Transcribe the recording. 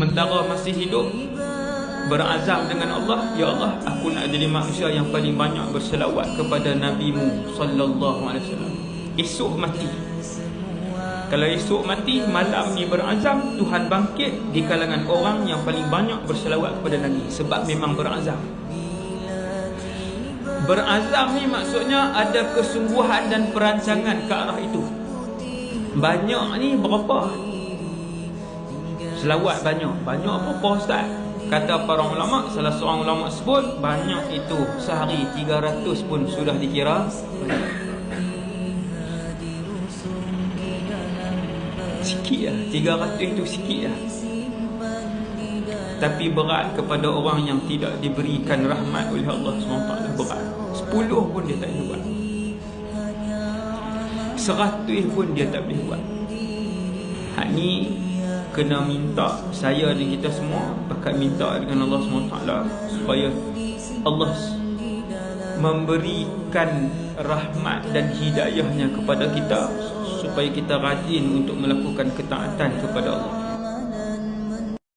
sementara masih hidup, berazam dengan Allah, ya Allah, aku nak jadi manusia yang paling banyak berselawat kepada Nabi-Mu sallallahu alaihi wasallam. Esok mati. Kalau esok mati, malam ni berazam, Tuhan bangkit di kalangan orang yang paling banyak berselawat kepada Nabi. Sebab memang berazam. Berazam ni maksudnya ada kesungguhan dan perancangan ke arah itu. Banyak ni berapa? Selawat banyak. Banyak berapa Ustaz? Kata para ulama', salah seorang ulama' sebut, banyak itu sehari 300 pun sudah dikira sikit lah. 300 itu sikit lah. Tapi berat kepada orang yang tidak diberikan rahmat oleh Allah SWT. Berat. 10 pun dia tak boleh buat, 100 pun dia tak boleh buat. Hak ni kena minta, saya dan kita semua bakal minta dengan Allah SWT supaya Allah memberikan rahmat dan hidayahnya kepada kita, supaya kita rajin untuk melakukan ketaatan kepada Allah.